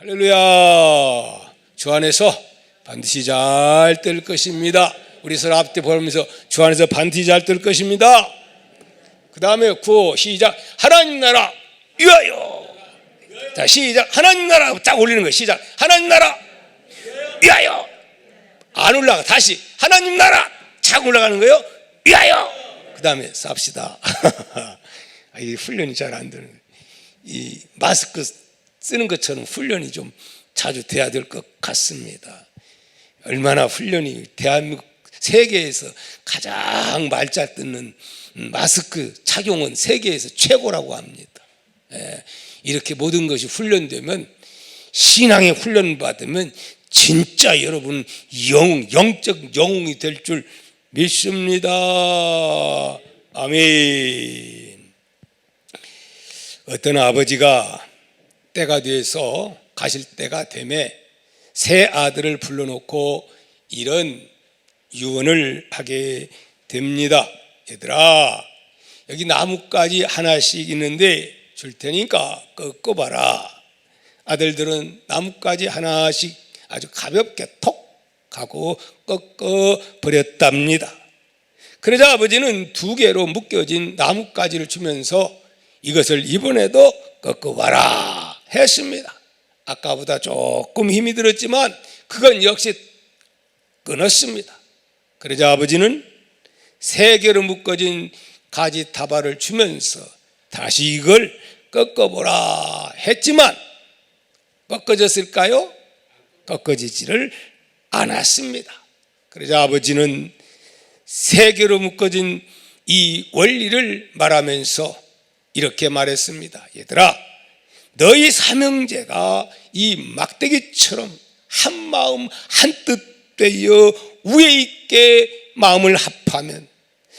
할렐루야. 주 안에서 반드시 잘 될 것입니다. 우리 서로 앞뒤 보면서 주 안에서 반드시 잘 될 것입니다. 그 다음에 구호 시작. 하나님 나라 위하여. 자 시작. 하나님 나라 쫙 올리는 거예요. 시작. 하나님 나라 위하여. 안 올라가. 다시 하나님 나라 착 올라가는 거예요. 위하여. 그 다음에 쌉시다. 이 훈련이 잘 안 되는 거예요. 이 마스크 쓰는 것처럼 훈련이 좀 자주 돼야 될 것 같습니다. 얼마나 훈련이 대한민국 세계에서 가장 말잘 듣는 마스크 착용은 세계에서 최고라고 합니다. 이렇게 모든 것이 훈련되면, 신앙의 훈련 받으면 진짜 여러분 영적 영웅이 될 줄 믿습니다. 아멘. 어떤 아버지가 때가 돼서 가실 때가 되매 새 아들을 불러놓고 이런 유언을 하게 됩니다. 얘들아, 여기 나뭇가지 하나씩 있는데 줄 테니까 꺾어봐라. 아들들은 나뭇가지 하나씩 아주 가볍게 톡 하고 꺾어버렸답니다. 그러자 아버지는 2개로 묶여진 나뭇가지를 주면서 이것을 이번에도 꺾어봐라 했습니다. 아까보다 조금 힘이 들었지만 그건 역시 끊었습니다. 그러자 아버지는 3개로 묶어진 가지 다발을 주면서 다시 이걸 꺾어보라 했지만 꺾어졌을까요? 꺾어지지를 않았습니다. 그러자 아버지는 3개로 묶어진 이 원리를 말하면서 이렇게 말했습니다. 얘들아, 너희 삼형제가 이 막대기처럼 한 마음 한 뜻 되어 우애 있게 마음을 합하면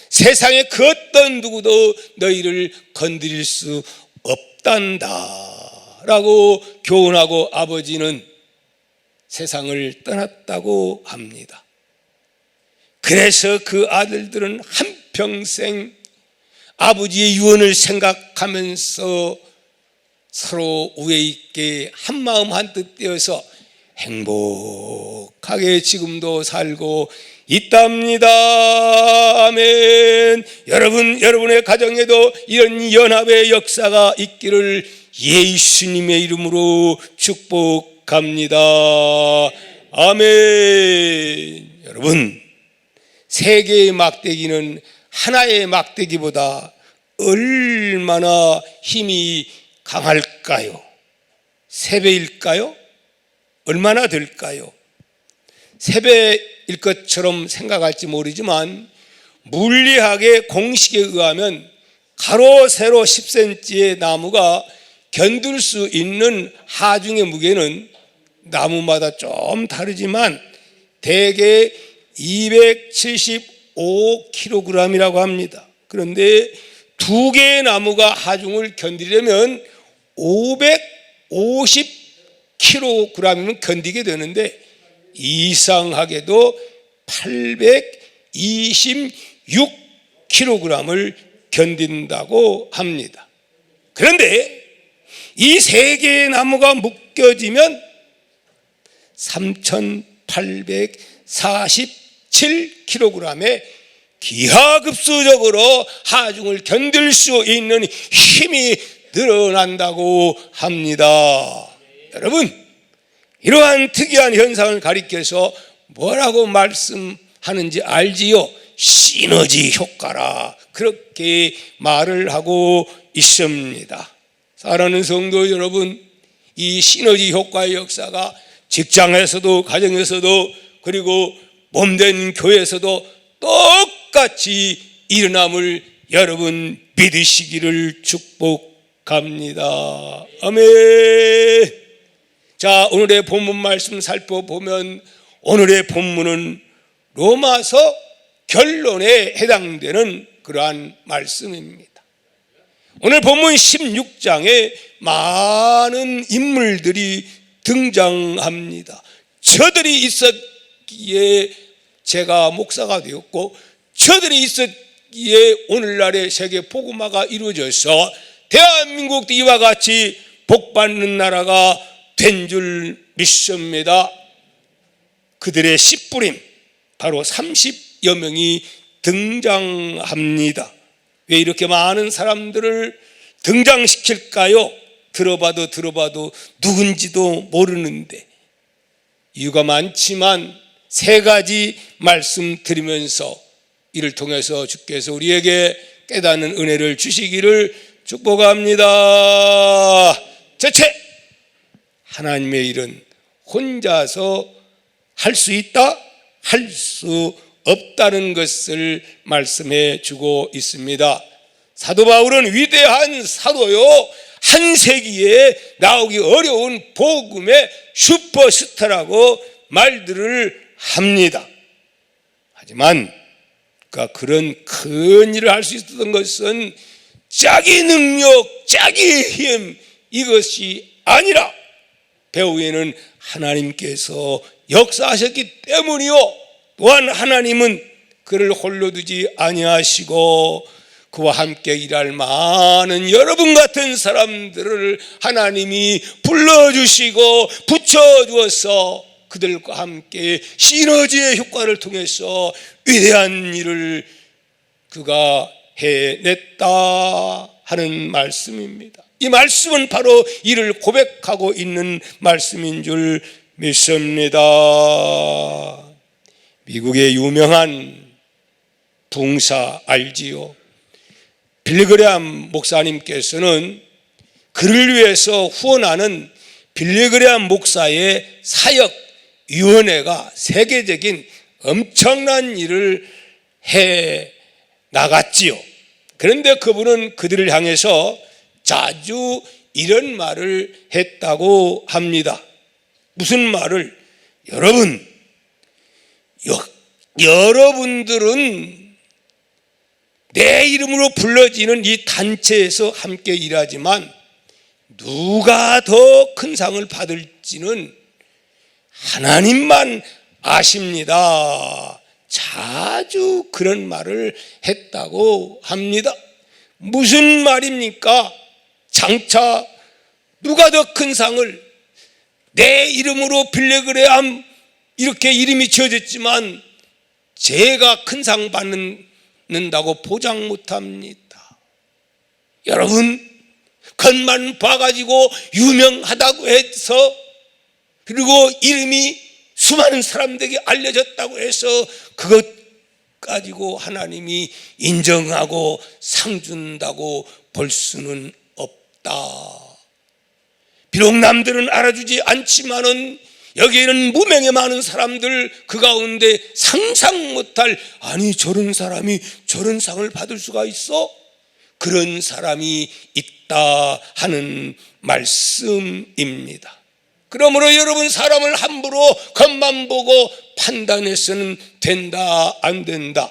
세상에 그 어떤 누구도 너희를 건드릴 수 없단다 라고 교훈하고 아버지는 세상을 떠났다고 합니다. 그래서 그 아들들은 한평생 아버지의 유언을 생각하면서 서로 우애 있게 한마음 한뜻 되어서 행복하게 지금도 살고 있답니다. 아멘. 여러분의 가정에도 이런 연합의 역사가 있기를 예수님의 이름으로 축복합니다. 아멘. 여러분, 3개의 막대기는 하나의 막대기보다 얼마나 힘이 강할까요? 3배일까요? 얼마나 될까요? 3배일 것처럼 생각할지 모르지만 물리학의 공식에 의하면 가로 세로 10cm의 나무가 견딜 수 있는 하중의 무게는 나무마다 좀 다르지만 대개 275kg이라고 합니다. 그런데 2개의 나무가 하중을 견디려면 550kg이면 견디게 되는데 이상하게도 826kg을 견딘다고 합니다. 그런데 이 3개의 나무가 묶여지면 3847kg의 기하급수적으로 하중을 견딜 수 있는 힘이 늘어난다고 합니다. 여러분, 이러한 특이한 현상을 가리켜서 뭐라고 말씀하는지 알지요? 시너지 효과라 그렇게 말을 하고 있습니다. 사랑하는 성도 여러분, 이 시너지 효과의 역사가 직장에서도 가정에서도 그리고 몸된 교회에서도 똑같이 일어남을 여러분 믿으시기를 축복합니다. 아멘. 자, 오늘의 본문 말씀 살펴보면 오늘의 본문은 로마서 결론에 해당되는 그러한 말씀입니다. 오늘 본문 16장에 많은 인물들이 등장합니다. 저들이 있었기에 제가 목사가 되었고, 저들이 있었기에 오늘날의 세계 복음화가 이루어져서 대한민국도 이와 같이 복받는 나라가 된 줄 믿습니다. 그들의 씨뿌림 바로 30여 명이 등장합니다. 왜 이렇게 많은 사람들을 등장시킬까요? 들어봐도 누군지도 모르는데 이유가 많지만 세 가지 말씀드리면서 이를 통해서 주께서 우리에게 깨닫는 은혜를 주시기를 축복합니다. 첫째, 하나님의 일은 혼자서 할 수 있다, 할 수 없다는 것을 말씀해 주고 있습니다. 사도 바울은 위대한 사도요, 한 세기에 나오기 어려운 복음의 슈퍼스타라고 말들을 합니다. 하지만 그가 그런 큰 일을 할 수 있었던 것은 자기 능력, 자기 힘 이것이 아니라 배후에는 하나님께서 역사하셨기 때문이요, 또한 하나님은 그를 홀로 두지 아니하시고 그와 함께 일할 많은 여러분 같은 사람들을 하나님이 불러주시고 붙여주어서 그들과 함께 시너지의 효과를 통해서 위대한 일을 그가 해냈다 하는 말씀입니다. 이 말씀은 바로 이를 고백하고 있는 말씀인 줄 믿습니다. 미국의 유명한 붕사 알지요? 빌리그레암 목사님께서는 그를 위해서 후원하는 빌리그레암 목사의 사역위원회가 세계적인 엄청난 일을 해 나갔지요. 그런데 그분은 그들을 향해서 자주 이런 말을 했다고 합니다. 무슨 말을? 여러분들은 내 이름으로 불러지는 이 단체에서 함께 일하지만 누가 더 큰 상을 받을지는 하나님만 아십니다. 자주 그런 말을 했다고 합니다. 무슨 말입니까? 장차 누가 더 큰 상을, 내 이름으로 빌리그레암 이렇게 이름이 지어졌지만 제가 큰 상 받는다고 보장 못합니다. 여러분, 겉만 봐가지고 유명하다고 해서, 그리고 이름이 수많은 사람들에게 알려졌다고 해서 그것 가지고 하나님이 인정하고 상 준다고 볼 수는 없다. 비록 남들은 알아주지 않지만은 여기에는 무명의 많은 사람들, 그 가운데 상상 못할, 아니 저런 사람이 저런 상을 받을 수가 있어? 그런 사람이 있다 하는 말씀입니다. 그러므로 여러분, 사람을 함부로 겉만 보고 판단해서는 된다, 안 된다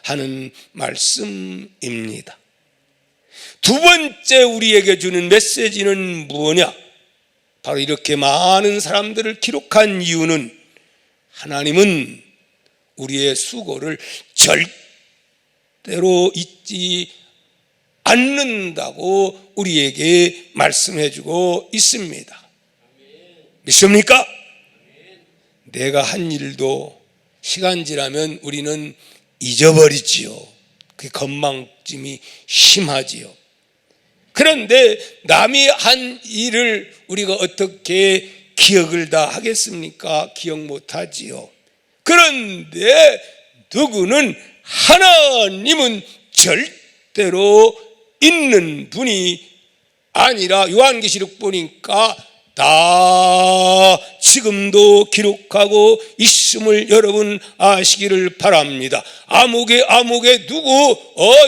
하는 말씀입니다. 두 번째 우리에게 주는 메시지는 뭐냐? 바로 이렇게 많은 사람들을 기록한 이유는 하나님은 우리의 수고를 절대로 잊지 않는다고 우리에게 말씀해주고 있습니다. 믿습니까? 내가 한 일도 시간 지나면 우리는 잊어버리지요. 그 건망짐이 심하지요. 그런데 남이 한 일을 우리가 어떻게 기억을 다 하겠습니까? 기억 못하지요. 그런데 누구는, 하나님은 절대로 있는 분이 아니라 요한계시록 보니까 다 지금도 기록하고 있음을 여러분 아시기를 바랍니다. 아무개 누구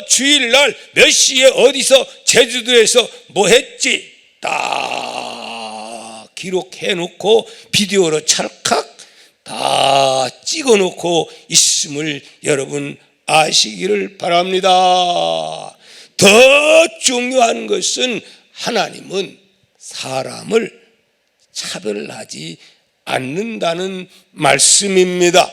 주일날 몇 시에 어디서 제주도에서 뭐 했지 다 기록해놓고 비디오로 찰칵 다 찍어놓고 있음을 여러분 아시기를 바랍니다. 더 중요한 것은 하나님은 사람을 차별하지 않는다는 말씀입니다.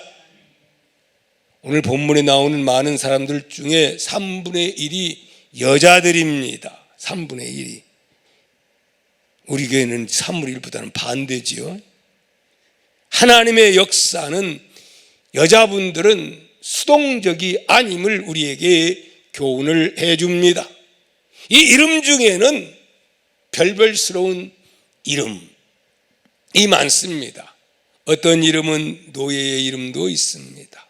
오늘 본문에 나오는 많은 사람들 중에 3분의 1이 여자들입니다. 3분의 1이. 우리 교회는 3분의 1보다는 반대지요. 하나님의 역사는 여자분들은 수동적이 아님을 우리에게 교훈을 해줍니다. 이 이름 중에는 별별스러운 이름이 많습니다. 어떤 이름은 노예의 이름도 있습니다.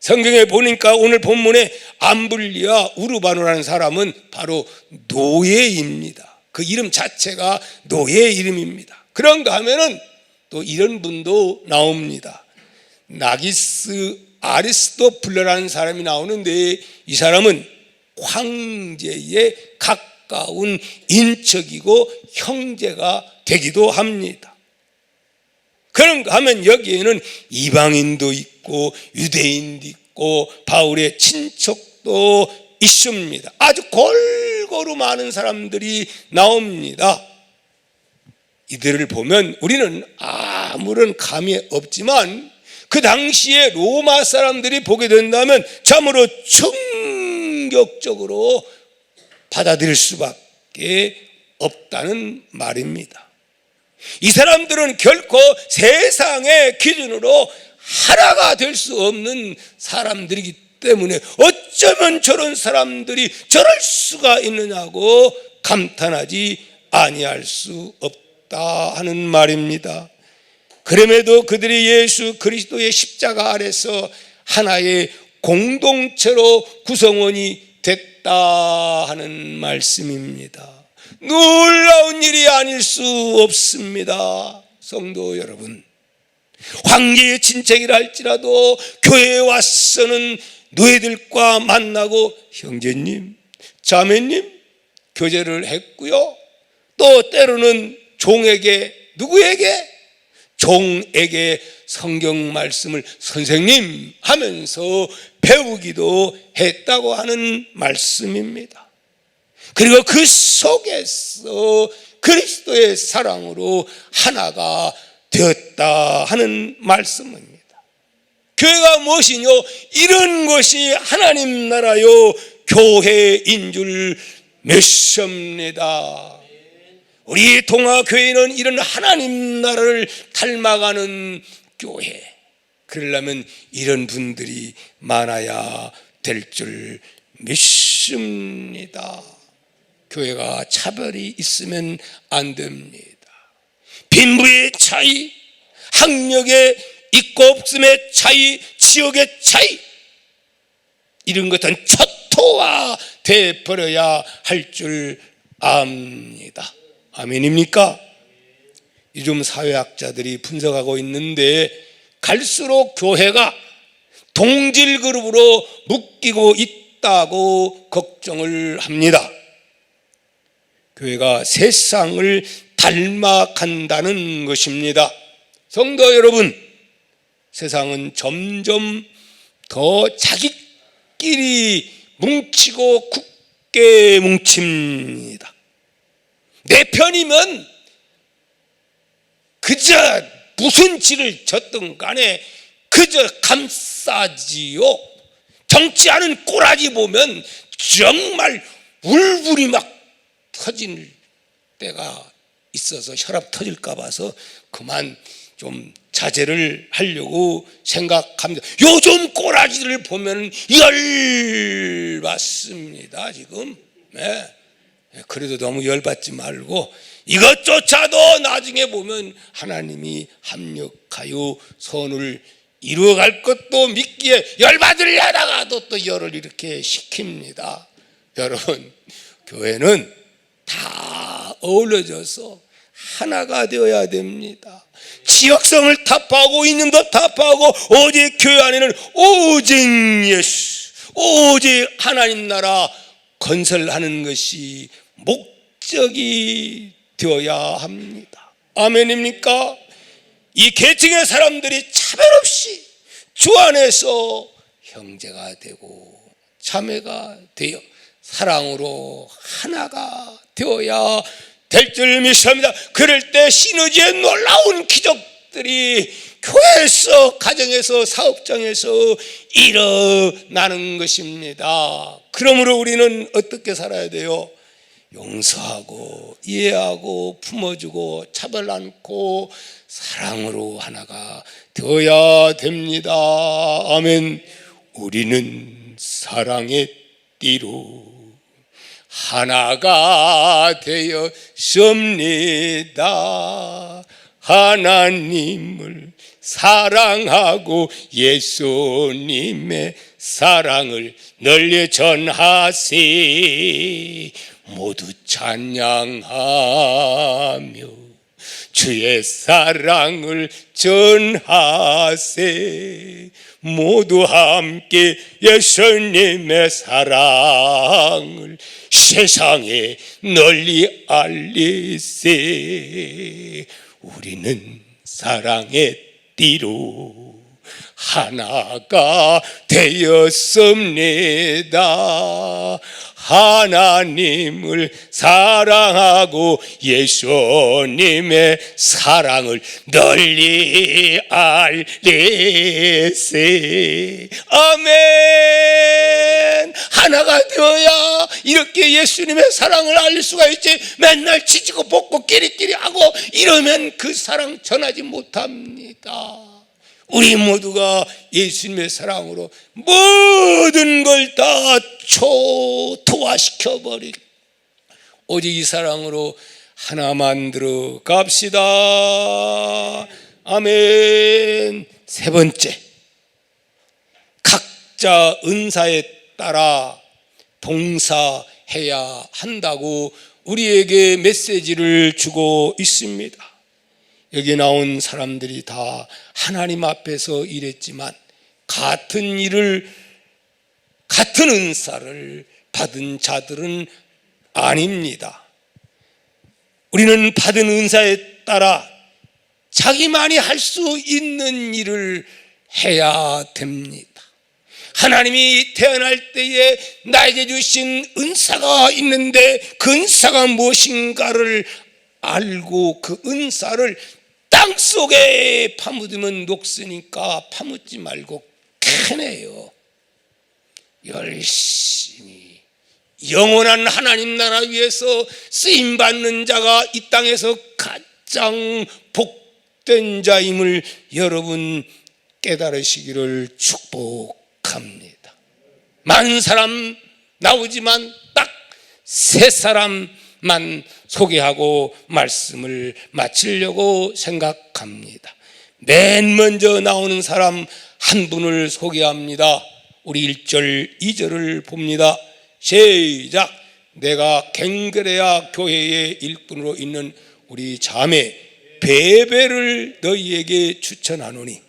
성경에 보니까 오늘 본문에 암블리와 우르바노라는 사람은 바로 노예입니다. 그 이름 자체가 노예의 이름입니다. 그런가 하면은 또 이런 분도 나옵니다. 나기스 아리스토플레라는 사람이 나오는데 이 사람은 황제의 가까운 인척이고 형제가 되기도 합니다. 그런가 하면 여기에는 이방인도 있고 유대인도 있고 바울의 친척도 있습니다. 아주 골고루 많은 사람들이 나옵니다. 이들을 보면 우리는 아무런 감이 없지만 그 당시에 로마 사람들이 보게 된다면 참으로 충격적으로 받아들일 수밖에 없다는 말입니다. 이 사람들은 결코 세상의 기준으로 하나가 될 수 없는 사람들이기 때문에 어쩌면 저런 사람들이 저럴 수가 있느냐고 감탄하지 아니할 수 없다 하는 말입니다. 그럼에도 그들이 예수 그리스도의 십자가 아래서 하나의 공동체로 구성원이 됐다 하는 말씀입니다. 놀라운 일이 아닐 수 없습니다. 성도 여러분, 황제의 친척이라 할지라도 교회에 와서는 노예들과 만나고 형제님, 자매님 교제를 했고요. 또 때로는 종에게, 누구에게? 종에게 성경 말씀을 선생님 하면서 배우기도 했다고 하는 말씀입니다. 그리고 그 속에서 그리스도의 사랑으로 하나가 되었다 하는 말씀입니다. 교회가 무엇이뇨? 이런 것이 하나님 나라요 교회인 줄 믿습니다. 우리 동아교회는 이런 하나님 나라를 닮아가는 교회, 그러려면 이런 분들이 많아야 될 줄 믿습니다. 교회가 차별이 있으면 안 됩니다. 빈부의 차이, 학력의 있고 없음의 차이, 지역의 차이, 이런 것은 초토화 되어버려야 할 줄 압니다. 아멘입니까? 요즘 사회학자들이 분석하고 있는데 갈수록 교회가 동질 그룹으로 묶이고 있다고 걱정을 합니다. 교회가 세상을 닮아간다는 것입니다. 성도 여러분, 세상은 점점 더 자기끼리 뭉치고 굳게 뭉칩니다. 내 편이면 그저 무슨 죄를 졌든 간에 그저 감싸지요. 정치 않은 꼬라지 보면 정말 울분이 막 터질 때가 있어서 혈압 터질까 봐서 그만 좀 자제를 하려고 생각합니다. 요즘 꼬라지를 보면 열받습니다. 지금. 네. 그래도 너무 열받지 말고 이것조차도 나중에 보면 하나님이 합력하여 선을 이루어갈 것도 믿기에 열받으려다가도 또 열을 이렇게 식힙니다. 여러분, 교회는 다 어우러져서 하나가 되어야 됩니다. 지역성을 타파하고 이념도 타파하고 오직 교회 안에는 오직 예수, 오직 하나님 나라 건설하는 것이 목적이 되어야 합니다. 아멘입니까? 이 계층의 사람들이 차별 없이 주 안에서 형제가 되고 자매가 되어 사랑으로 하나가 되어야 될 줄 믿습니다. 그럴 때 시너지의 놀라운 기적들이 교회에서, 가정에서, 사업장에서 일어나는 것입니다. 그러므로 우리는 어떻게 살아야 돼요? 용서하고 이해하고 품어주고 차별 않고 사랑으로 하나가 되어야 됩니다. 아멘. 우리는 사랑의 띠로 하나가 되었습니다. 하나님을 사랑하고 예수님의 사랑을 널리 전하세. 모두 찬양하며 주의 사랑을 전하세. 모두 함께 예수님의 사랑을 세상에 널리 알리세. 우리는 사랑의 띠로 하나가 되었습니다. 하나님을 사랑하고 예수님의 사랑을 널리 알리세. 아멘. 하나가 되어야 이렇게 예수님의 사랑을 알릴 수가 있지. 맨날 지지고 볶고 끼리끼리 하고 이러면 그 사랑 전하지 못합니다. 우리 모두가 예수님의 사랑으로 모든 걸 다 초토화시켜버릴, 오직 이 사랑으로 하나 만들어 갑시다. 아멘. 세 번째, 각자 은사에 따라 봉사해야 한다고 우리에게 메시지를 주고 있습니다. 여기 나온 사람들이 다 하나님 앞에서 일했지만 같은 일을, 같은 은사를 받은 자들은 아닙니다. 우리는 받은 은사에 따라 자기만이 할 수 있는 일을 해야 됩니다. 하나님이 태어날 때에 나에게 주신 은사가 있는데 그 은사가 무엇인가를 알고 그 은사를 땅속에 파묻으면 녹으니까 파묻지 말고 캐내요. 열심히 영원한 하나님 나라 위해서 쓰임받는 자가 이 땅에서 가장 복된 자임을 여러분 깨달으시기를 축복합니다. 많은 사람 나오지만 딱 세 사람만 소개하고 말씀을 마치려고 생각합니다. 맨 먼저 나오는 사람 한 분을 소개합니다. 우리 1절 2절을 봅니다. 시작. 내가 갱그레아 교회의 일꾼으로 있는 우리 자매 베베를 너희에게 추천하노니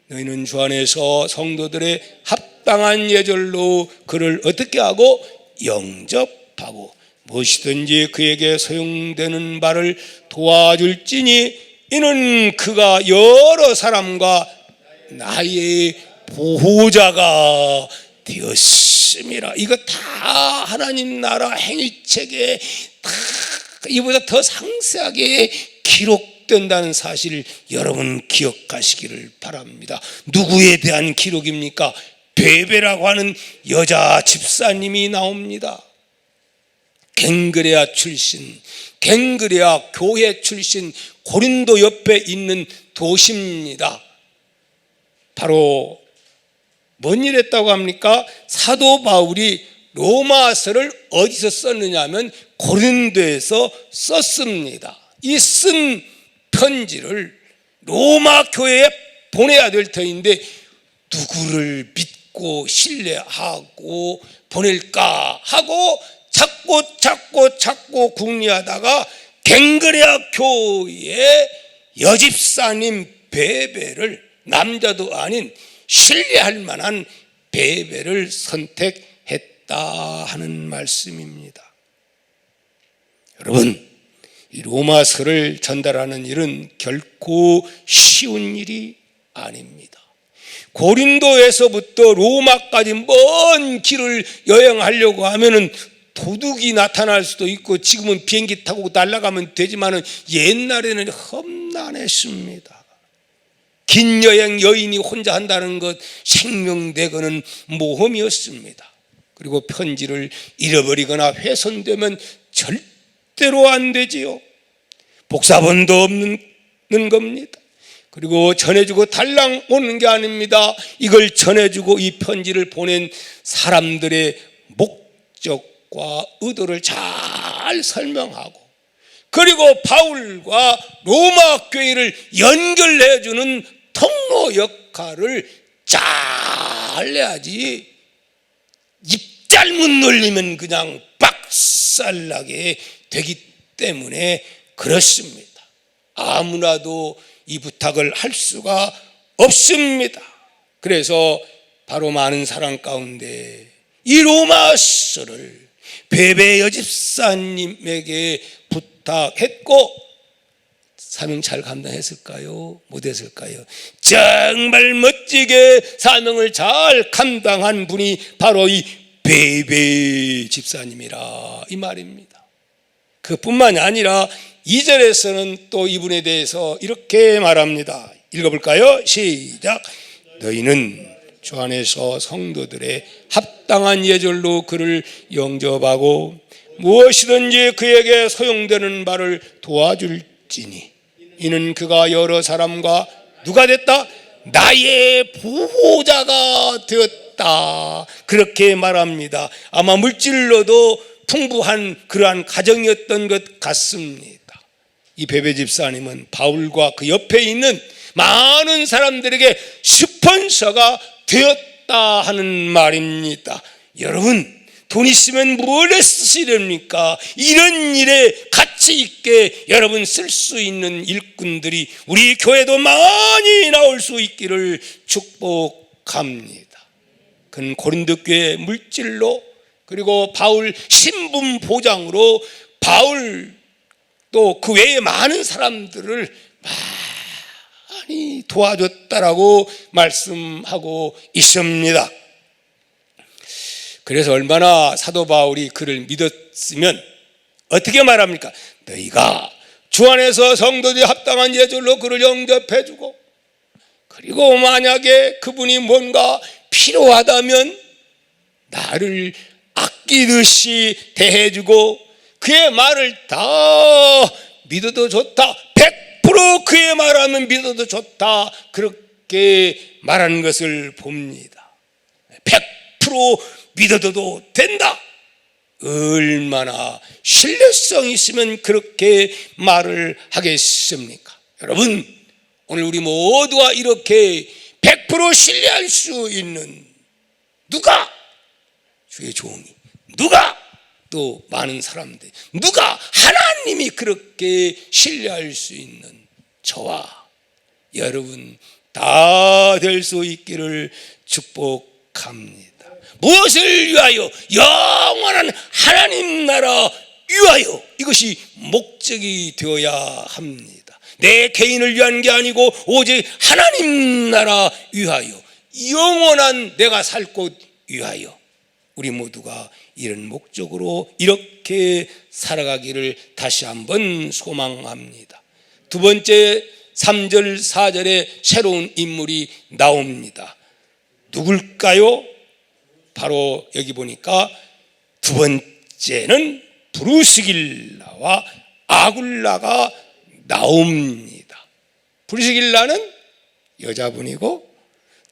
너희는 주 안에서 성도들의 합당한 예절로 그를 어떻게 하고 영접하고 무엇이든지 그에게 소용되는 바를 도와줄지니 이는 그가 여러 사람과 나의 보호자가 되었음이라. 이거 다 하나님 나라 행위책에 다 이보다 더 상세하게 기록된다는 사실을 여러분 기억하시기를 바랍니다. 누구에 대한 기록입니까? 베베라고 하는 여자 집사님이 나옵니다. 갱그레아 출신, 갱그레아 교회 출신, 고린도 옆에 있는 도시입니다. 바로 뭔 일 했다고 합니까? 사도 바울이 로마서를 어디서 썼느냐 하면 고린도에서 썼습니다. 이 쓴 편지를 로마 교회에 보내야 될 터인데 누구를 믿고 신뢰하고 보낼까 하고 찾고 궁리하다가 갱그레아 교회의 여집사님 베베를, 남자도 아닌 신뢰할 만한 베베를 선택했다 하는 말씀입니다. 여러분, 이 로마서를 전달하는 일은 결코 쉬운 일이 아닙니다. 고린도에서부터 로마까지 먼 길을 여행하려고 하면은 도둑이 나타날 수도 있고 지금은 비행기 타고 날아가면 되지만은 옛날에는 험난했습니다. 긴 여행 여인이 혼자 한다는 것 생명되고는 모험이었습니다. 그리고 편지를 잃어버리거나 훼손되면 절대 절대로 안 되지요. 복사본도 없는 겁니다. 그리고 전해주고 달랑 오는 게 아닙니다. 이걸 전해주고 이 편지를 보낸 사람들의 목적과 의도를 잘 설명하고, 그리고 바울과 로마 교회를 연결해주는 통로 역할을 잘 해야지, 입 잘못 놀리면 그냥 박살나게 되기 때문에 그렇습니다. 아무나도 이 부탁을 할 수가 없습니다. 그래서 바로 많은 사람 가운데 이 로마서를 베베 여집사님에게 부탁했고, 사명 잘 감당했을까요? 못했을까요? 정말 멋지게 사명을 잘 감당한 분이 바로 이 베베 집사님이라 이 말입니다. 그뿐만이 아니라 2절에서는 또 이분에 대해서 이렇게 말합니다. 읽어볼까요? 시작. 너희는 주 안에서 성도들의 합당한 예절로 그를 영접하고 무엇이든지 그에게 소용되는 바를 도와줄지니 이는 그가 여러 사람과 누가 됐다? 나의 보호자가 되었다. 그렇게 말합니다. 아마 물질로도 풍부한 그러한 가정이었던 것 같습니다. 이 베베 집사님은 바울과 그 옆에 있는 많은 사람들에게 스폰서가 되었다 하는 말입니다. 여러분, 돈 있으면 뭘 쓰시렵니까? 이런 일에 가치 있게 여러분 쓸 수 있는 일꾼들이 우리 교회도 많이 나올 수 있기를 축복합니다. 그는 고린도 교회 물질로, 그리고 바울 신분 보장으로 바울 또 그 외에 많은 사람들을 많이 도와줬다라고 말씀하고 있습니다. 그래서 얼마나 사도 바울이 그를 믿었으면 어떻게 말합니까? 너희가 주 안에서 성도들이 합당한 예절로 그를 영접해주고, 그리고 만약에 그분이 뭔가 필요하다면 나를 아끼듯이 대해주고 그의 말을 다 믿어도 좋다, 100% 그의 말하면 믿어도 좋다, 그렇게 말하는 것을 봅니다. 100% 믿어도 된다. 얼마나 신뢰성이 있으면 그렇게 말을 하겠습니까? 여러분, 오늘 우리 모두가 이렇게 100% 신뢰할 수 있는, 누가? 주의 종이, 누가? 또 많은 사람들, 누가? 하나님이 그렇게 신뢰할 수 있는 저와 여러분 다 될 수 있기를 축복합니다. 무엇을 위하여? 영원한 하나님 나라 위하여. 이것이 목적이 되어야 합니다. 내 개인을 위한 게 아니고 오직 하나님 나라 위하여, 영원한 내가 살 곳 위하여 우리 모두가 이런 목적으로 이렇게 살아가기를 다시 한번 소망합니다. 두 번째, 3절 4절에 새로운 인물이 나옵니다. 누굴까요? 바로 여기 보니까 두 번째는 브루스길라와 아굴라가 나옵니다. 브루스길라는 여자분이고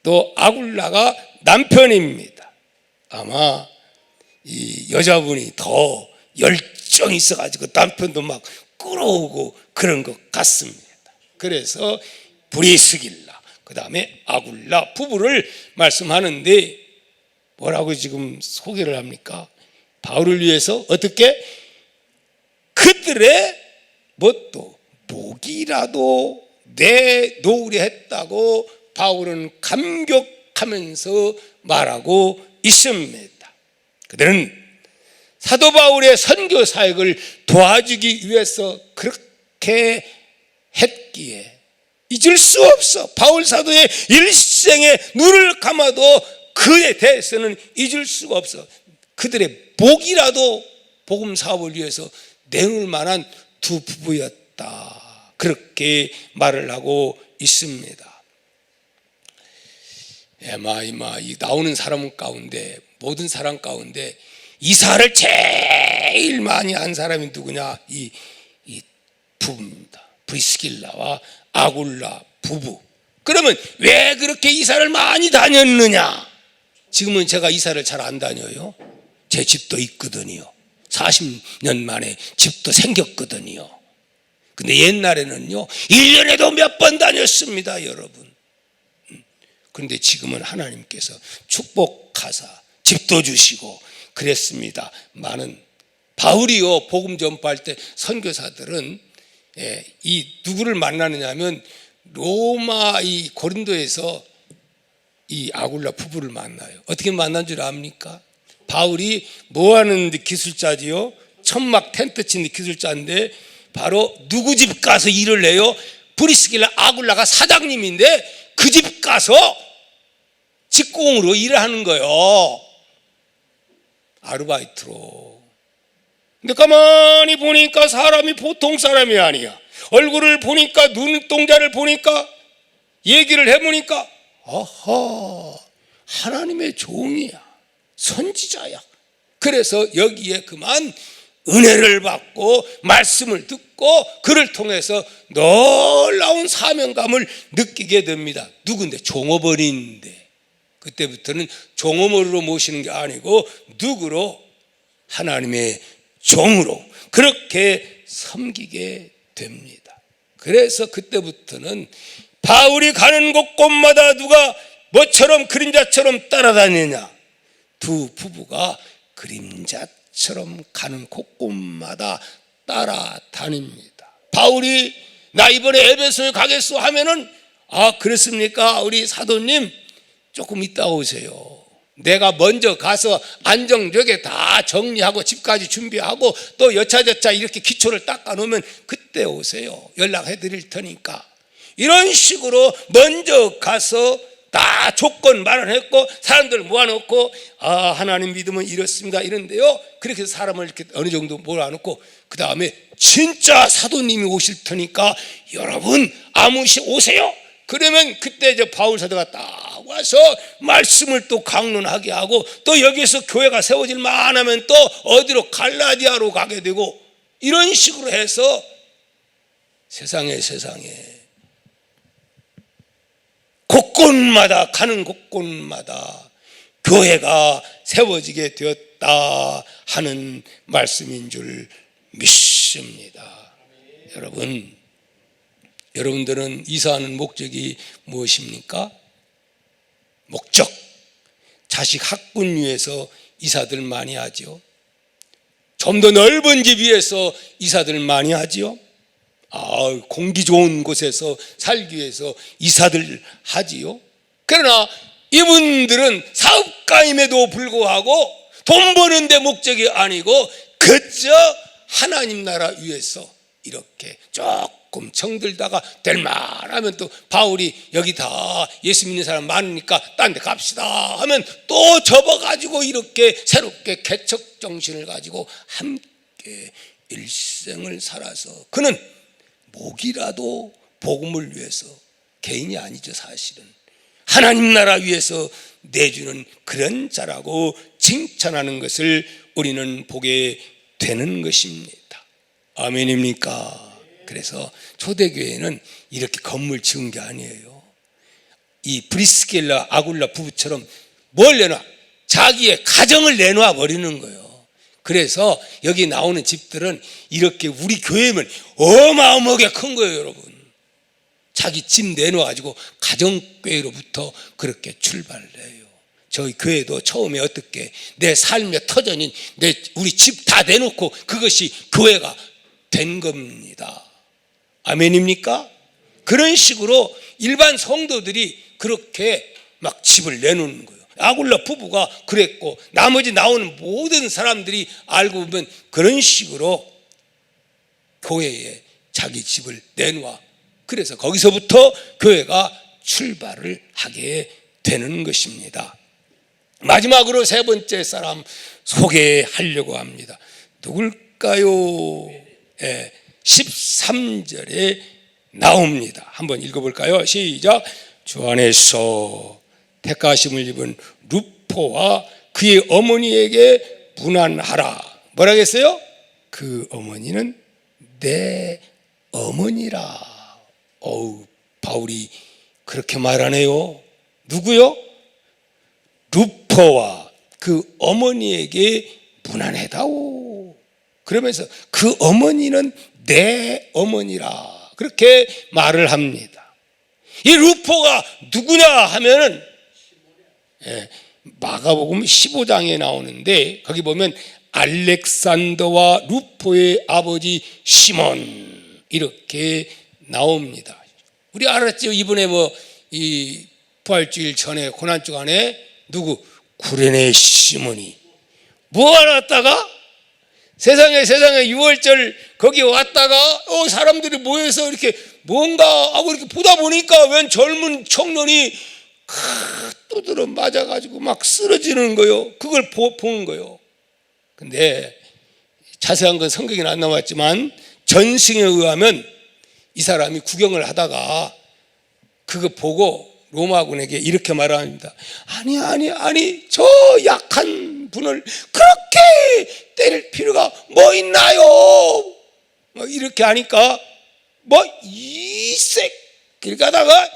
또 아굴라가 남편입니다. 아마 이 여자분이 더 열정이 있어가지고 남편도 막 끌어오고 그런 것 같습니다. 그래서 브리스길라, 그 다음에 아굴라 부부를 말씀하는데 뭐라고 지금 소개를 합니까? 바울을 위해서 어떻게? 그들의 뭣도 목이라도 내놓으려 했다고 바울은 감격하면서 말하고 있습니다. 그들은 사도 바울의 선교 사역을 도와주기 위해서 그렇게 했기에 잊을 수 없어. 바울 사도의 일생에 눈을 감아도 그에 대해서는 잊을 수가 없어. 그들의 목이라도 복음 사업을 위해서 내놓을 만한 두 부부였다, 그렇게 말을 하고 있습니다. 이 나오는 사람 가운데, 모든 사람 가운데 이사를 제일 제일 많이 한 사람이 누구냐? 이 부부입니다. 브리스길라와 아굴라 부부. 그러면 왜 그렇게 이사를 많이 다녔느냐? 지금은 제가 이사를 잘 안 다녀요. 제 집도 있거든요. 40년 만에 집도 생겼거든요. 근데 옛날에는요 1년에도 몇 번 다녔습니다, 여러분. 그런데 지금은 하나님께서 축복하사 집도 주시고 그랬습니다. 많은 바울이요 복음 전파할 때 선교사들은 이 누구를 만나느냐 하면 로마 이 고린도에서 이 아굴라 부부를 만나요. 어떻게 만난 줄 압니까? 바울이 뭐 하는 기술자지요? 천막 텐트 치는 기술자인데 바로 누구 집 가서 일을 해요? 브리스길라 아굴라가 사장님인데 그 집 가서 직공으로 일을 하는 거예요. 아르바이트로. 근데 가만히 보니까 사람이 보통 사람이 아니야. 얼굴을 보니까 눈동자를 보니까 얘기를 해보니까 아하, 하나님의 종이야. 선지자야. 그래서 여기에 그만 은혜를 받고 말씀을 듣고 그를 통해서 놀라운 사명감을 느끼게 됩니다. 누군데? 종업원인데. 그때부터는 종업원으로 모시는 게 아니고 누구로? 하나님의 종으로 그렇게 섬기게 됩니다. 그래서 그때부터는 바울이 가는 곳곳마다 누가 뭐처럼 그림자처럼 따라다니냐? 두 부부가 그림자처럼 가는 곳곳마다 따라다닙니다. 바울이 나 이번에 에베소에 가겠소 하면은 아 그렇습니까? 우리 사도님 조금 이따 오세요. 내가 먼저 가서 안정적에 다 정리하고 집까지 준비하고 또 여차저차 이렇게 기초를 닦아 놓으면 그때 오세요. 연락해 드릴 테니까. 이런 식으로 먼저 가서 다 조건 마련했고 사람들 모아놓고 아 하나님 믿으면 이렇습니다 이런데요. 그렇게 해서 사람을 이렇게 어느 정도 몰아놓고 그 다음에 진짜 사도님이 오실 테니까 여러분 아무시 오세요. 그러면 그때 이제 바울 사도가 딱 와서 말씀을 또 강론하게 하고 또 여기서 교회가 세워질 만하면 또 어디로 갈라디아로 가게 되고 이런 식으로 해서 세상에 곳곳마다 가는 곳곳마다 교회가 세워지게 되었다 하는 말씀인 줄 믿습니다. 여러분들은 이사하는 목적이 무엇입니까? 목적. 자식 학군 위해서 이사들 많이 하죠. 좀 더 넓은 집 위해서 이사들 많이 하지요. 공기 좋은 곳에서 살기 위해서 이사들 하지요. 그러나 이분들은 사업가임에도 불구하고 돈 버는 데 목적이 아니고 그저 하나님 나라 위해서 이렇게 조금 정들다가 될 만하면 또 바울이 여기 다 예수 믿는 사람 많으니까 딴 데 갑시다 하면 또 접어가지고 이렇게 새롭게 개척 정신을 가지고 함께 일생을 살아서 그는 목이라도 복음을 위해서 개인이 아니죠. 사실은 하나님 나라 위해서 내주는 그런 자라고 칭찬하는 것을 우리는 보게 되는 것입니다. 아멘입니까? 그래서 초대교회는 이렇게 건물 지은 게 아니에요. 이 브리스길라 아굴라 부부처럼 뭘 내놔? 자기의 가정을 내놔 버리는 거예요. 그래서 여기 나오는 집들은 이렇게 우리 교회면 어마어마하게 큰 거예요, 여러분. 자기 집 내놔가지고 가정교회로부터 그렇게 출발을 해요. 저희 교회도 처음에 어떻게 내 삶의 터전인 우리 집 다 내놓고 그것이 교회가 된 겁니다. 아멘입니까? 그런 식으로 일반 성도들이 그렇게 막 집을 내놓는 거예요. 아굴라 부부가 그랬고 나머지 나오는 모든 사람들이 알고 보면 그런 식으로 교회에 자기 집을 내놓아. 그래서 거기서부터 교회가 출발을 하게 되는 것입니다. 마지막으로 세 번째 사람 소개하려고 합니다. 누굴까요? 13절에 나옵니다. 한번 읽어볼까요? 시작. 주 안에서 택하심을 입은 루포와 그의 어머니에게 문안하라. 뭐라겠어요? 그 어머니는 내 어머니라. 어우, 바울이 그렇게 말하네요. 누구요? 루포와 그 어머니에게 무난하다오. 그러면서 그 어머니는 내 어머니라. 그렇게 말을 합니다. 이 루포가 누구냐 하면은 마가복음 15장에 나오는데 거기 보면 알렉산더와 루포의 아버지 시몬 이렇게 나옵니다. 우리 알았죠? 이번에 이 부활주일 전에 고난주간에 누구? 구레네 시몬이 뭐 알았다가 세상에 6월절 거기 왔다가 사람들이 모여서 이렇게 뭔가 하고 이렇게 보다 보니까 웬 젊은 청년이 두드러 맞아가지고 막 쓰러지는 거요. 그걸 보는 거요. 근데 자세한 건 성경에 안 나왔지만 전승에 의하면 이 사람이 구경을 하다가 그거 보고 로마군에게 이렇게 말합니다. 아니 저 약한 분을 그렇게 때릴 필요가 뭐 있나요? 이렇게 하니까 이색 이렇게 하다가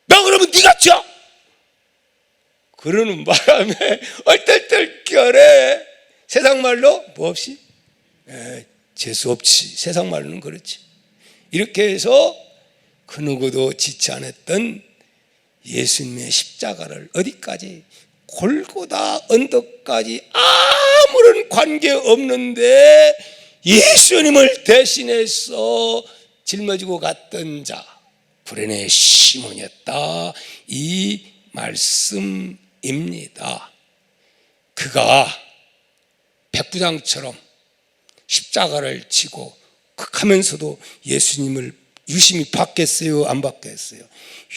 그러면 네가 쳐 그러는 바람에 얼떨떨결에 세상 말로 뭐 없이 재수 없지. 세상 말로는 그렇지. 이렇게 해서 그 누구도 지치 않았던 예수님의 십자가를 어디까지 골고다 언덕까지 아무런 관계 없는데 예수님을 대신해서 짊어지고 갔던 자 구레네 시몬이었다 이 말씀입니다. 그가 백부장처럼 십자가를 지고 하면서도 예수님을 유심히 봤겠어요? 안 봤겠어요?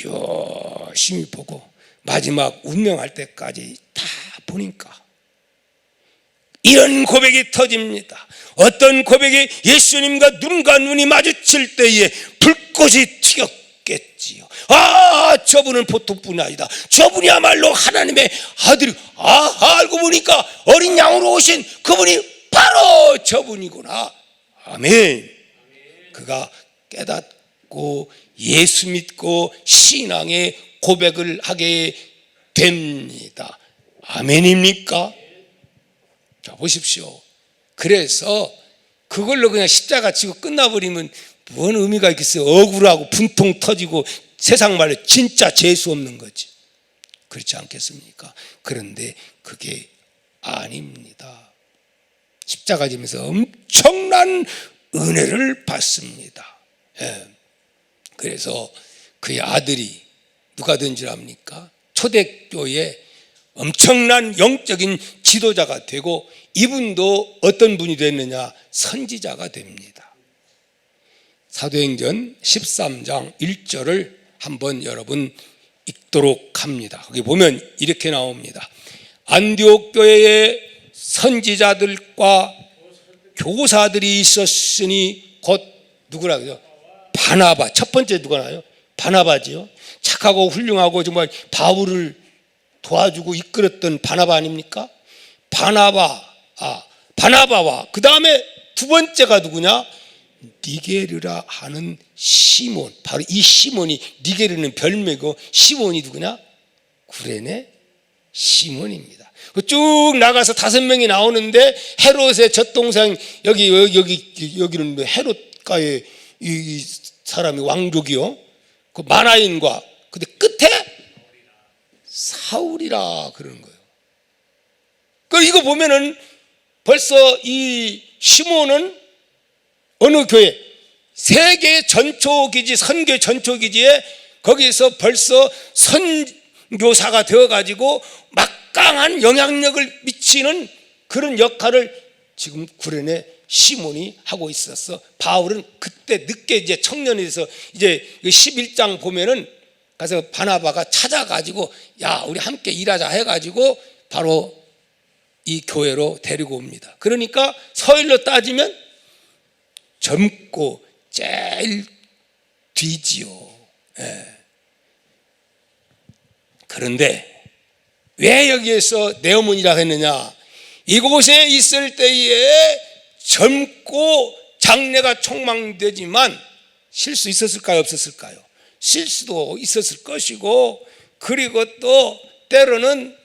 열심히 보고 마지막 운명할 때까지 다 보니까 이런 고백이 터집니다. 어떤 고백이 예수님과 눈과 눈이 마주칠 때에 불꽃이 튀었겠지요. 저분은 보통 분이 아니다. 저분이야말로 하나님의 아들이 알고 보니까 어린 양으로 오신 그분이 바로 저분이구나. 아멘. 그가 깨닫고 예수 믿고 신앙의 고백을 하게 됩니다. 아멘입니까? 자, 보십시오. 그래서 그걸로 그냥 십자가 지고 끝나버리면 뭔 의미가 있겠어요? 억울하고 분통 터지고 세상 말로 진짜 재수 없는 거지. 그렇지 않겠습니까? 그런데 그게 아닙니다. 십자가 지면서 엄청난 은혜를 받습니다. 그래서 그의 아들이 누가 된 줄 압니까? 초대교회 엄청난 영적인 지도자가 되고 이분도 어떤 분이 됐느냐? 선지자가 됩니다. 사도행전 13장 1절을 한번 여러분 읽도록 합니다. 거기 보면 이렇게 나옵니다. 안디옥 교회에 선지자들과 교사들이 있었으니 곧 누구라고요? 바나바. 첫 번째 누가 나요? 바나바지요. 착하고 훌륭하고 정말 바울을 도와주고 이끌었던 바나바 아닙니까? 바나바와 그 다음에 두 번째가 누구냐? 니게르라 하는 시몬. 바로 이 시몬이, 니게르는 별명이고 시몬이 누구냐? 구레네 시몬입니다. 쭉 나가서 5명이 나오는데 헤롯의 젖동생 여기는 헤롯가의 이 사람이 왕족이요. 그 마나인과 근데 끝에 사울이라 그러는 거예요. 그 이거 보면은 벌써 이 시몬은 어느 교회 세계 전초기지 선교 전초기지에 거기서 벌써 선교사가 되어가지고 막강한 영향력을 미치는 그런 역할을 지금 구레네 시몬이 하고 있었어. 바울은 그때 늦게 이제 청년이 돼서 이제 11장 보면은 가서 바나바가 찾아가지고 야 우리 함께 일하자 해가지고 바로 이 교회로 데리고 옵니다. 그러니까 서열로 따지면 젊고 제일 뒤지요. 그런데 왜 여기에서 내 어머니라고 했느냐? 이곳에 있을 때에 젊고 장래가 촉망되지만 쉴 수 있었을까요? 없었을까요? 쉴 수도 있었을 것이고, 그리고 또 때로는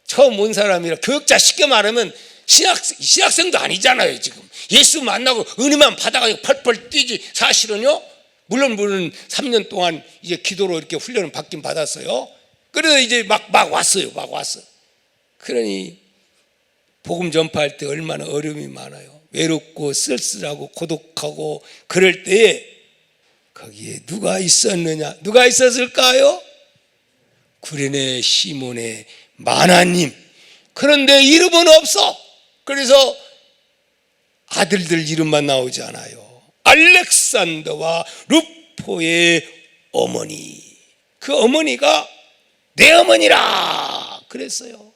처음 온 사람이라 교육자, 쉽게 말하면 신학생도 아니잖아요. 지금 예수 만나고 은혜만 받아가지고 펄펄 뛰지. 사실은요, 물론 3년 동안 이제 기도로 이렇게 훈련을 받긴 받았어요. 그래서 이제 막 왔어요. 막 왔어. 그러니 복음 전파할 때 얼마나 어려움이 많아요. 외롭고 쓸쓸하고 고독하고 그럴 때에 거기에 누가 있었느냐? 누가 있었을까요? 구레네 시몬의 마나님. 그런데 이름은 없어. 그래서 아들들 이름만 나오지 않아요. 알렉산더와 루포의 어머니. 그 어머니가 내 어머니라 그랬어요.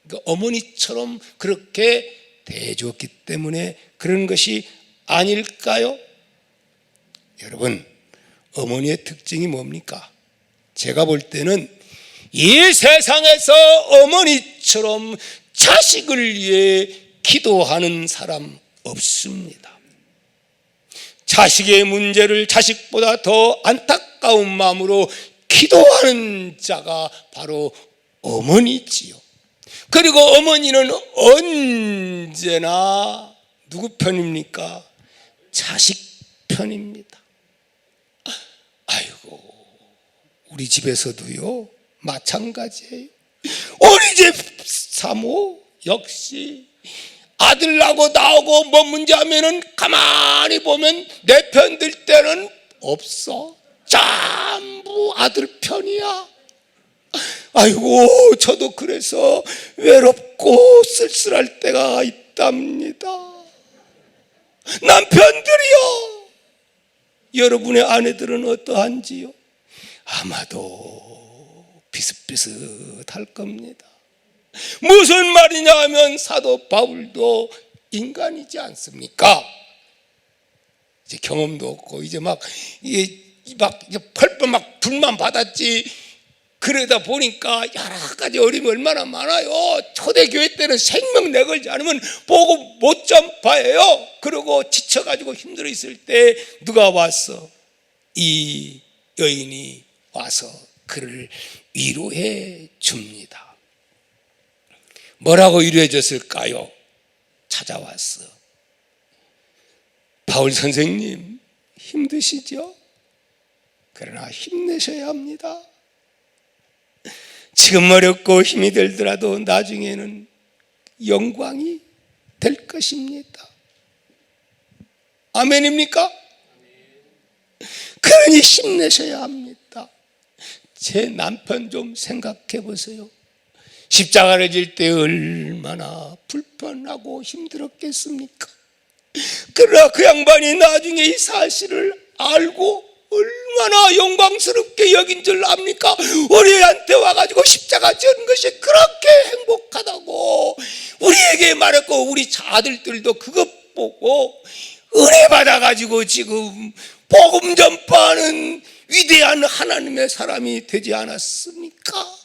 그 어머니처럼 그렇게 대해주었기 때문에 그런 것이 아닐까요? 여러분, 어머니의 특징이 뭡니까? 제가 볼 때는 이 세상에서 어머니처럼 자식을 위해 기도하는 사람 없습니다. 자식의 문제를 자식보다 더 안타까운 마음으로 기도하는 자가 바로 어머니지요. 그리고 어머니는 언제나 누구 편입니까? 자식 편입니다. 아이고, 우리 집에서도요 마찬가지예요. 우리 집 사모 역시 아들 나오고 뭐 문제 하면은 가만히 보면 내 편 들 때는 없어. 전부 아들 편이야. 아이고, 저도 그래서 외롭고 쓸쓸할 때가 있답니다. 남편들이요, 여러분의 아내들은 어떠한지요? 아마도 비슷비슷할 겁니다. 무슨 말이냐 하면 사도 바울도 인간이지 않습니까? 이제 경험도 없고 이제 펄펄 막 불만 받았지. 그러다 보니까 여러 가지 어려움이 얼마나 많아요. 초대교회 때는 생명 내걸지 않으면 보고 못 전파해요. 그러고 지쳐가지고 힘들어 있을 때 누가 왔어? 이 여인이 와서 그를 위로해 줍니다. 뭐라고 위로해 줬을까요? 찾아왔어. 바울 선생님, 힘드시죠? 그러나 힘내셔야 합니다. 지금 어렵고 힘이 들더라도 나중에는 영광이 될 것입니다. 아멘입니까? 그러니 힘내셔야 합니다. 제 남편 좀 생각해 보세요. 십자가를 질 때 얼마나 불편하고 힘들었겠습니까? 그러나 그 양반이 나중에 이 사실을 알고 얼마나 영광스럽게 여긴 줄 압니까? 우리한테 와가지고 십자가 지은 것이 그렇게 행복하다고 우리에게 말했고, 우리 아들들도 그것 보고 은혜 받아가지고 지금 복음 전파하는 위대한 하나님의 사람이 되지 않았습니까?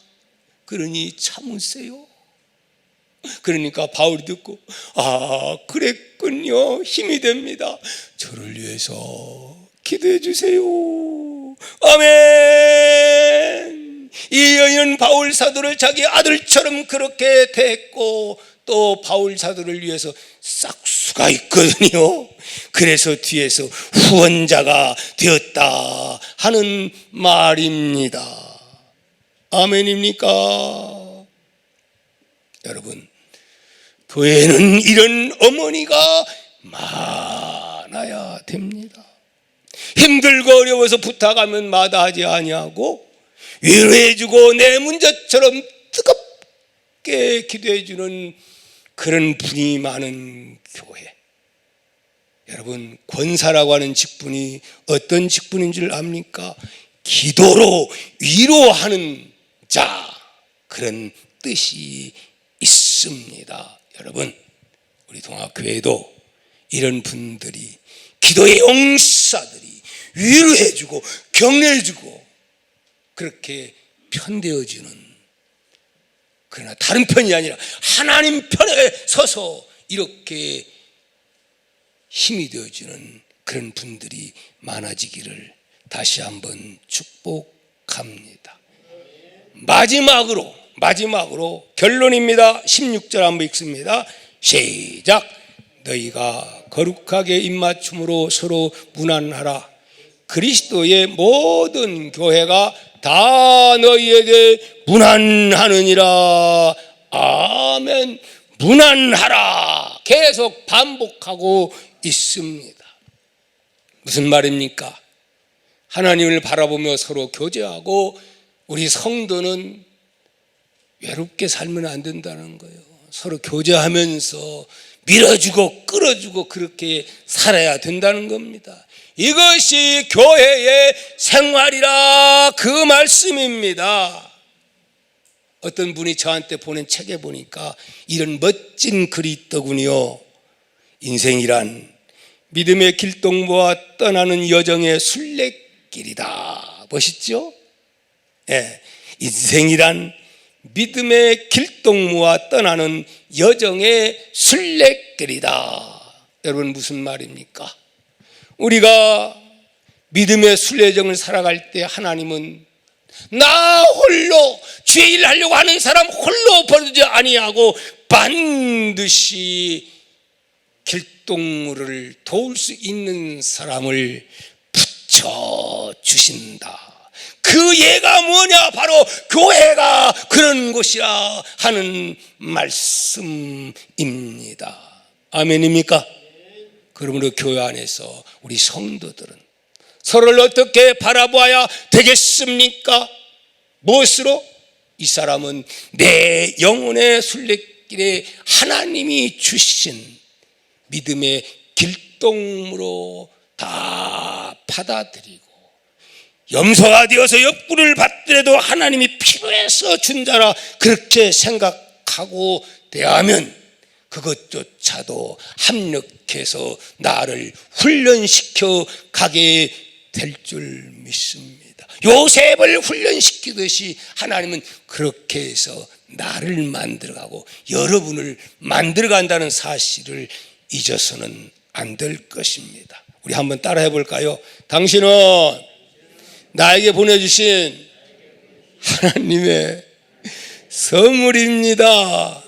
그러니 참으세요. 그러니까 바울이 듣고, 아, 그랬군요. 힘이 됩니다. 저를 위해서 기도해 주세요. 아멘. 이 여인은 바울 사도를 자기 아들처럼 그렇게 대했고, 또 바울 사도를 위해서 싹수가 있거든요. 그래서 뒤에서 후원자가 되었다 하는 말입니다. 아멘입니까? 여러분, 교회에는 이런 어머니가 많아야 됩니다. 힘들고 어려워서 부탁하면 마다하지 아니하고 위로해주고 내 문제처럼 뜨겁게 기도해주는 그런 분이 많은 교회. 여러분, 권사라고 하는 직분이 어떤 직분인 줄 압니까? 기도로 위로하는 자, 그런 뜻이 있습니다. 여러분, 우리 동학교회도 이런 분들이, 기도의 용사들이 위로해주고 격려해주고 그렇게 편되어주는 그러나 다른 편이 아니라 하나님 편에 서서 이렇게 힘이 되어주는 그런 분들이 많아지기를 다시 한번 축복합니다. 마지막으로 결론입니다. 16절 한번 읽습니다. 시작. 너희가 거룩하게 입맞춤으로 서로 문안하라. 그리스도의 모든 교회가 다 너희에게 문안하느니라. 아멘. 문안하라. 계속 반복하고 있습니다. 무슨 말입니까? 하나님을 바라보며 서로 교제하고 우리 성도는 외롭게 살면 안 된다는 거예요. 서로 교제하면서 밀어주고 끌어주고 그렇게 살아야 된다는 겁니다. 이것이 교회의 생활이라 그 말씀입니다. 어떤 분이 저한테 보낸 책에 보니까 이런 멋진 글이 있더군요. 인생이란 믿음의 길동무와 떠나는 여정의 순례길이다. 멋있죠? 예, 인생이란 믿음의 길동무와 떠나는 여정의 순례길이다. 여러분 무슨 말입니까? 우리가 믿음의 순례정을 살아갈 때 하나님은 나 홀로 주의 일 하려고 하는 사람 홀로 버리지 아니하고 반드시 길동무를 도울 수 있는 사람을 붙여주신다. 그 예가 뭐냐? 바로 교회가 그런 곳이라 하는 말씀입니다. 아멘입니까? 그러므로 교회 안에서 우리 성도들은 서로를 어떻게 바라보아야 되겠습니까? 무엇으로? 이 사람은 내 영혼의 순례길에 하나님이 주신 믿음의 길동무로 다 받아들이고 염소가 되어서 옆구리를 받더라도 하나님이 필요해서 준 자라 그렇게 생각하고 대하면 그것조차도 합력해서 나를 훈련시켜 가게 될 줄 믿습니다. 요셉을 훈련시키듯이 하나님은 그렇게 해서 나를 만들어가고 여러분을 만들어간다는 사실을 잊어서는 안 될 것입니다. 우리 한번 따라해 볼까요? 당신은 나에게 보내주신 하나님의 선물입니다.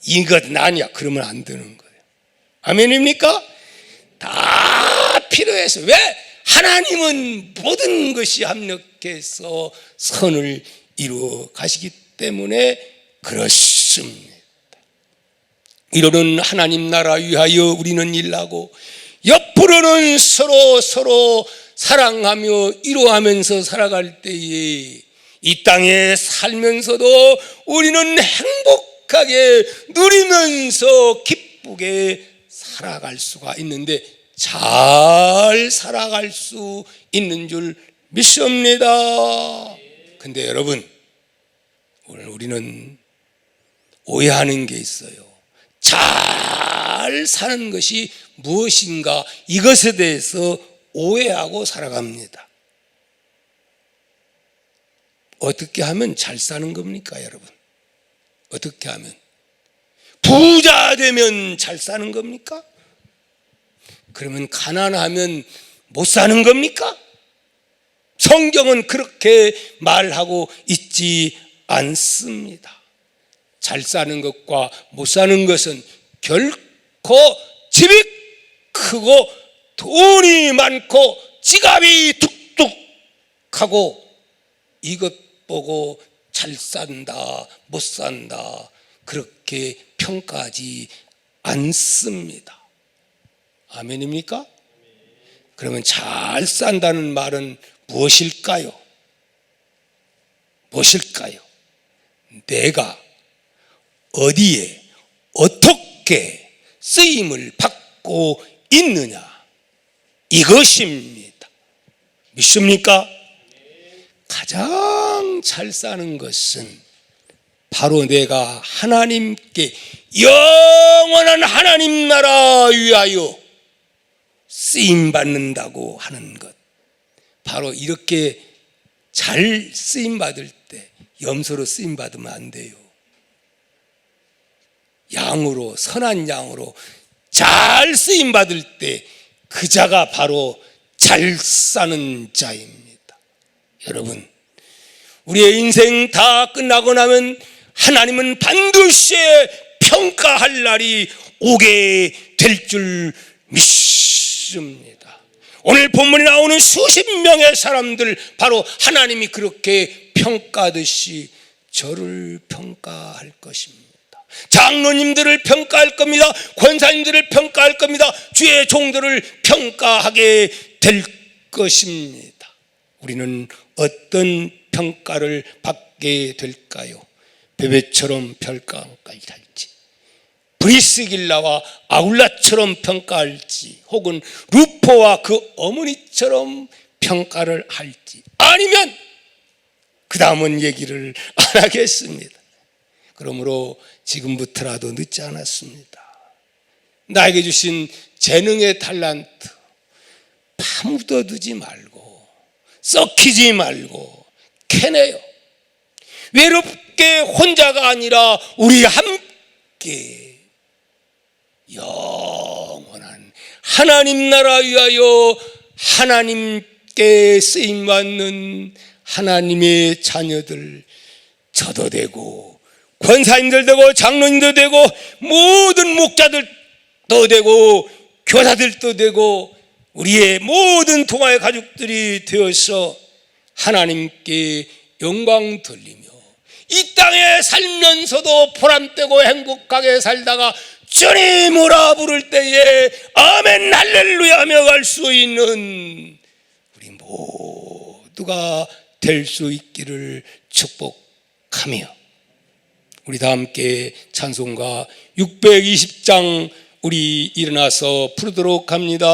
이것은 아니야. 그러면 안 되는 거예요. 아멘입니까? 다 필요해서. 왜? 하나님은 모든 것이 합력해서 선을 이루어 가시기 때문에 그렇습니다. 이러는 하나님 나라 위하여 우리는 일하고 옆으로는 서로 사랑하며 이루어하면서 살아갈 때에 이 땅에 살면서도 우리는 행복하게 누리면서 기쁘게 살아갈 수가 있는데 잘 살아갈 수 있는 줄 믿습니다. 근데 여러분, 오늘 우리는 오해하는 게 있어요. 잘 사는 것이 무엇인가, 이것에 대해서 오해하고 살아갑니다. 어떻게 하면 잘 사는 겁니까, 여러분? 어떻게 하면? 부자 되면 잘 사는 겁니까? 그러면 가난하면 못 사는 겁니까? 성경은 그렇게 말하고 있지 않습니다. 잘 사는 것과 못 사는 것은 결코 집이 크고 돈이 많고 지갑이 툭툭하고 이것 보고 잘 산다 못 산다 그렇게 평가하지 않습니다. 아멘입니까? 그러면 잘 산다는 말은 무엇일까요? 무엇일까요? 내가 어디에 어떻게 쓰임을 받고 있느냐, 이것입니다. 믿습니까? 가장 잘 사는 것은 바로 내가 하나님께 영원한 하나님 나라 위하여 쓰임 받는다고 하는 것. 바로 이렇게 잘 쓰임 받을 때 염소로 쓰임 받으면 안 돼요. 양으로, 선한 양으로 잘 쓰임 받을 때 그 자가 바로 잘 사는 자입니다. 여러분, 우리의 인생 다 끝나고 나면 하나님은 반드시 평가할 날이 오게 될 줄 믿습니다. 오늘 본문에 나오는 수십 명의 사람들, 바로 하나님이 그렇게 평가하듯이 저를 평가할 것입니다. 장로님들을 평가할 겁니다. 권사님들을 평가할 겁니다. 주의 종들을 평가하게 될 것입니다. 우리는 어떤 평가를 받게 될까요? 베베처럼 평가할지, 브리스길라와 아굴라처럼 평가할지, 혹은 루포와 그 어머니처럼 평가를 할지, 아니면 그 다음은 얘기를 안 하겠습니다. 그러므로 지금부터라도 늦지 않았습니다. 나에게 주신 재능의 탤런트 파묻어두지 말고, 썩히지 말고 캐내요. 외롭게 혼자가 아니라 우리 함께 영원한 하나님 나라 위하여 하나님께 쓰임받는 하나님의 자녀들, 저도 되고 권사님들 되고 장로님도 되고 모든 목자들도 되고 교사들도 되고 우리의 모든 동아의 가족들이 되어서 하나님께 영광 돌리며 이 땅에 살면서도 보람되고 행복하게 살다가 주님으로 부를 때에 아멘 할렐루야 하며 갈 수 있는 우리 모두가 될 수 있기를 축복하며, 우리 다 함께 찬송가 620장 우리 일어나서 부르도록 합니다.